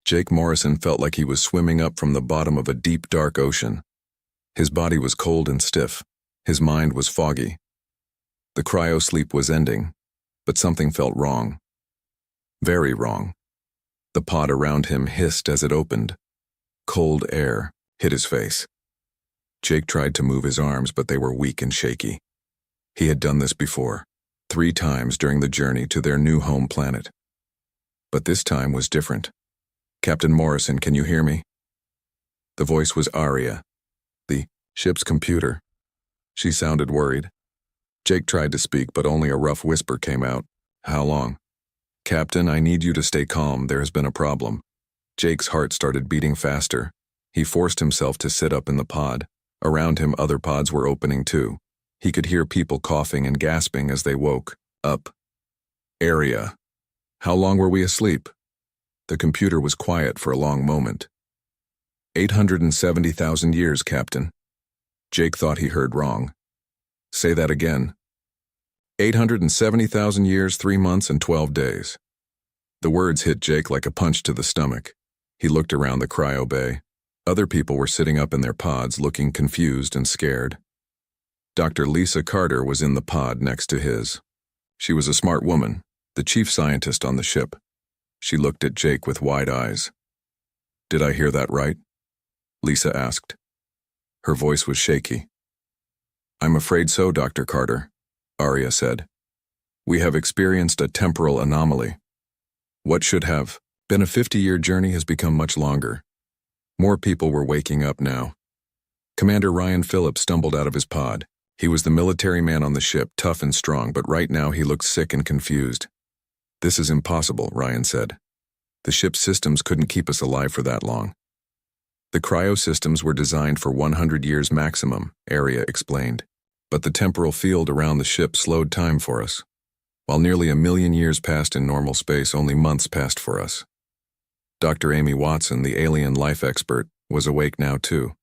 Jake Morrison felt like he was swimming up from the bottom of a deep, dark ocean. His body was cold and stiff. His mind was foggy. The cryo-sleep was ending, but something felt wrong. Very wrong. The pod around him hissed as it opened. Cold air hit his face. Jake tried to move his arms, but they were weak and shaky. He had done this before, 3 times during the journey to their new home planet. But this time was different. "Captain Morrison, can you hear me?" The voice was Aria, the ship's computer. She sounded worried. Jake tried to speak, but only a rough whisper came out. "How long?" "Captain, I need you to stay calm. There has been a problem." Jake's heart started beating faster. He forced himself to sit up in the pod. Around him, other pods were opening too. He could hear people coughing and gasping as they woke up. "Area. How long were we asleep?" The computer was quiet for a long moment. 870,000 years, Captain." Jake thought he heard wrong. "Say that again." 870,000 years, 3 months, and 12 days. The words hit Jake like a punch to the stomach. He looked around the cryo bay. Other people were sitting up in their pods, looking confused and scared. Dr. Lisa Carter was in the pod next to his. She was a smart woman, the chief scientist on the ship. She looked at Jake with wide eyes. "Did I hear that right?" Lisa asked. Her voice was shaky. "I'm afraid so, Dr. Carter," Aria said. "We have experienced a temporal anomaly. What should have been a 50-year journey has become much longer." More people were waking up now. Commander Ryan Phillips stumbled out of his pod. He was the military man on the ship, tough and strong, but right now he looked sick and confused. "This is impossible," Ryan said. "The ship's systems couldn't keep us alive for that long." "The cryo systems were designed for 100 years maximum," Aria explained. "But the temporal field around the ship slowed time for us. While nearly 1,000,000 years passed in normal space, only months passed for us." Dr. Amy Watson, the alien life expert, was awake now too.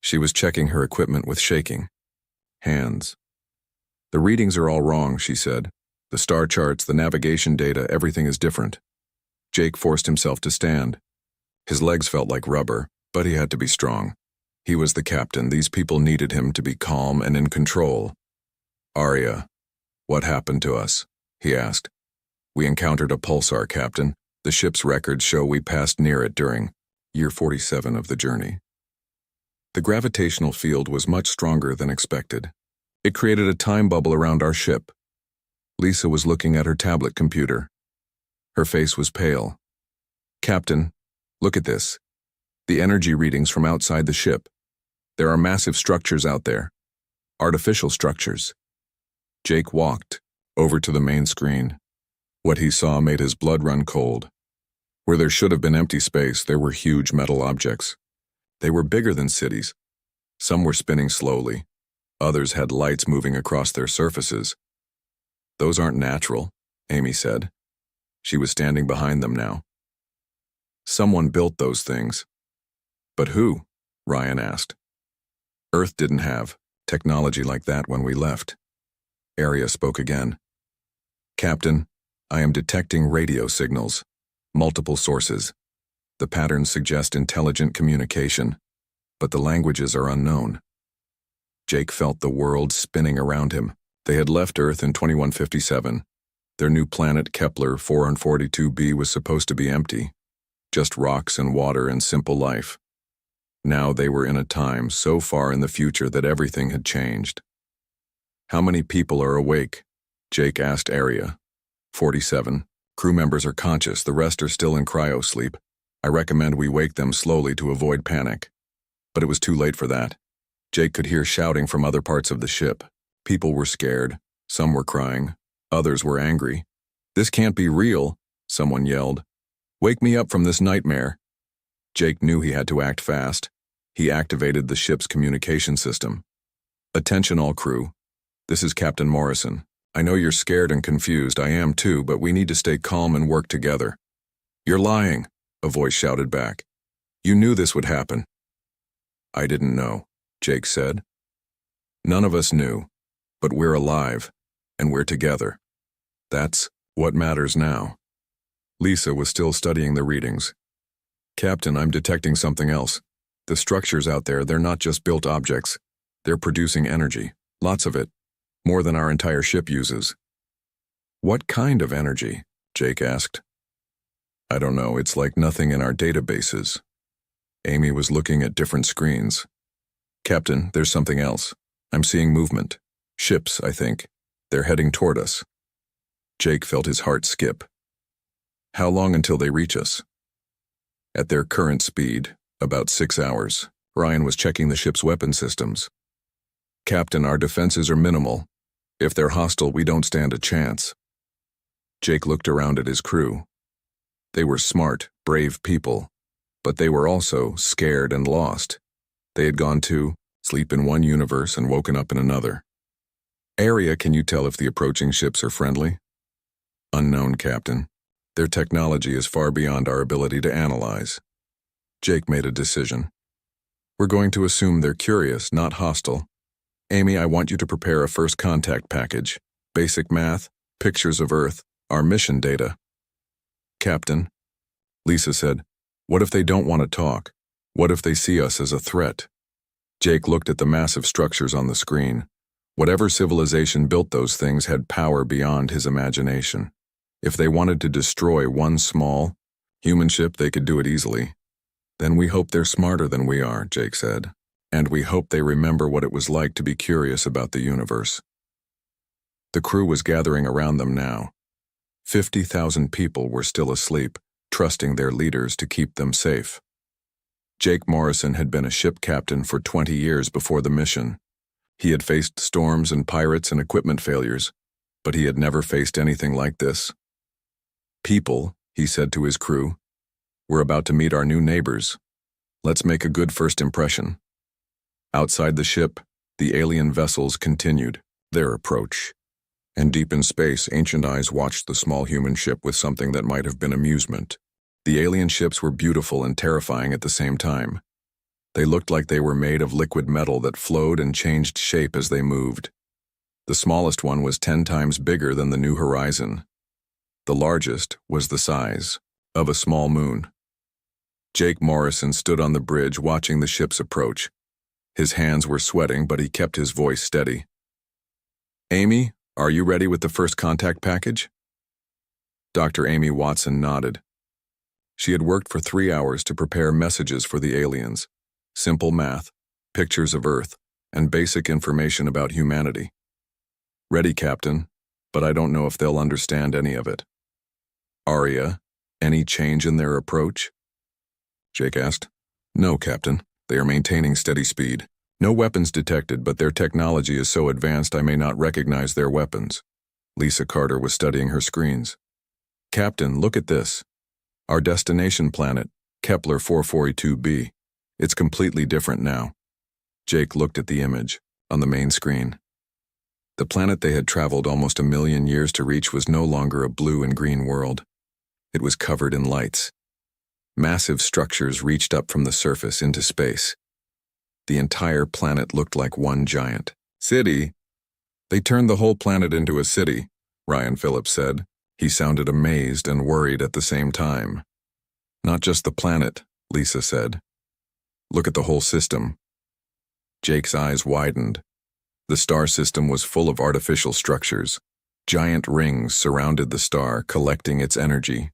She was checking her equipment with shaking hands. "The readings are all wrong," she said. "The star charts, the navigation data, everything is different." Jake forced himself to stand. His legs felt like rubber, but he had to be strong. He was the captain. These people needed him to be calm and in control. "Aria, what happened to us?" he asked. "We encountered a pulsar, Captain. The ship's records show we passed near it during year 47 of the journey." The gravitational field was much stronger than expected. It created a time bubble around our ship. Lisa was looking at her tablet computer. Her face was pale. "Captain, look at this. The energy readings from outside the ship. There are massive structures out there. Artificial structures." Jake walked over to the main screen. What he saw made his blood run cold. Where there should have been empty space, there were huge metal objects. They were bigger than cities. Some were spinning slowly. Others had lights moving across their surfaces. "Those aren't natural," Amy said. She was standing behind them now. "Someone built those things." "But who?" Ryan asked. "Earth didn't have technology like that when we left." Aria spoke again. "Captain, I am detecting radio signals. Multiple sources. The patterns suggest intelligent communication, but the languages are unknown." Jake felt the world spinning around him. They had left Earth in 2157. Their new planet, Kepler 442b, was supposed to be empty. Just rocks and water and simple life. Now they were in a time so far in the future that everything had changed. "How many people are awake?" Jake asked Aria. 47. "Crew members are conscious, the rest are still in cryo-sleep. I recommend we wake them slowly to avoid panic." But it was too late for that. Jake could hear shouting from other parts of the ship. People were scared. Some were crying. Others were angry. "This can't be real," someone yelled. "Wake me up from this nightmare." Jake knew he had to act fast. He activated the ship's communication system. "Attention all crew. This is Captain Morrison. I know you're scared and confused. I am too, but we need to stay calm and work together." "You're lying," a voice shouted back. "You knew this would happen." "I didn't know," Jake said. "None of us knew, but we're alive, and we're together. That's what matters now." Lisa was still studying the readings. Captain, I'm detecting something else. The structures out there, they're not just built objects. They're producing energy. Lots of it. More than our entire ship uses. What kind of energy? Jake asked. I don't know, it's like nothing in our databases. Amy was looking at different screens. Captain, there's something else. I'm seeing movement. Ships, I think. They're heading toward us. Jake felt his heart skip. How long until they reach us? At their current speed, about 6 hours. Ryan was checking the ship's weapon systems. Captain, our defenses are minimal. If they're hostile, we don't stand a chance. Jake looked around at his crew. They were smart, brave people, but they were also scared and lost. They had gone to sleep in one universe and woken up in another. Area, can you tell if the approaching ships are friendly? Unknown, Captain. Their technology is far beyond our ability to analyze. Jake made a decision. We're going to assume they're curious, not hostile. Amy, I want you to prepare a first contact package. Basic math, pictures of Earth, our mission data. Captain, Lisa said, what if they don't want to talk? What if they see us as a threat? Jake looked at the massive structures on the screen. Whatever civilization built those things had power beyond his imagination. If they wanted to destroy one small human ship, they could do it easily. Then we hope they're smarter than we are, Jake said. And we hope they remember what it was like to be curious about the universe. The crew was gathering around them now. 50,000 people were still asleep, trusting their leaders to keep them safe. Jake Morrison had been a ship captain for 20 years before the mission. He had faced storms and pirates and equipment failures, but he had never faced anything like this. People, he said to his crew, we're about to meet our new neighbors. Let's make a good first impression. Outside the ship, the alien vessels continued their approach. And deep in space, ancient eyes watched the small human ship with something that might have been amusement. The alien ships were beautiful and terrifying at the same time. They looked like they were made of liquid metal that flowed and changed shape as they moved. The smallest one was 10 times bigger than the New Horizon. The largest was the size of a small moon. Jake Morrison stood on the bridge watching the ships approach. His hands were sweating, but he kept his voice steady. Amy, are you ready with the first contact package? Dr. Amy Watson nodded. She had worked for 3 hours to prepare messages for the aliens. Simple math, pictures of Earth, and basic information about humanity. Ready, Captain, but I don't know if they'll understand any of it. Arya, any change in their approach? Jake asked. No, Captain. They are maintaining steady speed. No weapons detected, but their technology is so advanced I may not recognize their weapons. Lisa Carter was studying her screens. Captain, look at this. Our destination planet, Kepler 442b. It's completely different now. Jake looked at the image on the main screen. The planet they had traveled almost 1 million years to reach was no longer a blue and green world. It was covered in lights. Massive structures reached up from the surface into space. The entire planet looked like one giant city. They turned the whole planet into a city, Ryan Phillips said. He sounded amazed and worried at the same time. Not just the planet, Lisa said. Look at the whole system. Jake's eyes widened. The star system was full of artificial structures. Giant rings surrounded the star, collecting its energy.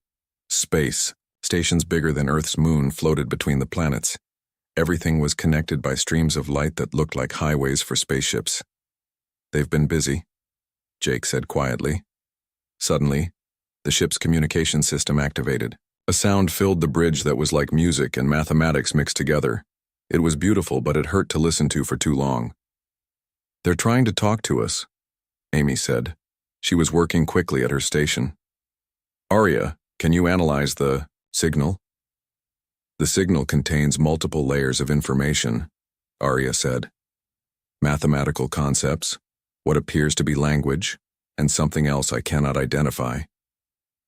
Space, stations bigger than Earth's moon, floated between the planets. Everything was connected by streams of light that looked like highways for spaceships. They've been busy, Jake said quietly. Suddenly, the ship's communication system activated. A sound filled the bridge that was like music and mathematics mixed together. It was beautiful, but it hurt to listen to for too long. They're trying to talk to us, Amy said. She was working quickly at her station. Arya, can you analyze the signal? The signal contains multiple layers of information, Arya said. Mathematical concepts, what appears to be language, and something else I cannot identify.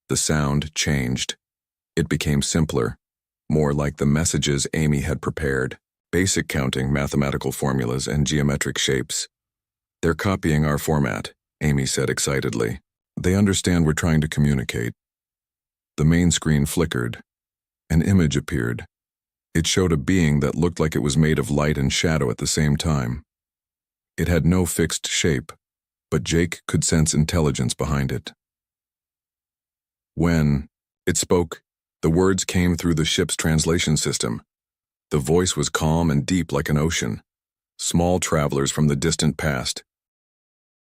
The sound changed. It became simpler, more like the messages Amy had prepared, basic counting, mathematical formulas, and geometric shapes. They're copying our format, Amy said excitedly. They understand we're trying to communicate. The main screen flickered. An image appeared. It showed a being that looked like it was made of light and shadow at the same time. It had no fixed shape, but Jake could sense intelligence behind it. When it spoke, the words came through the ship's translation system. The voice was calm and deep like an ocean. Small travelers from the distant past,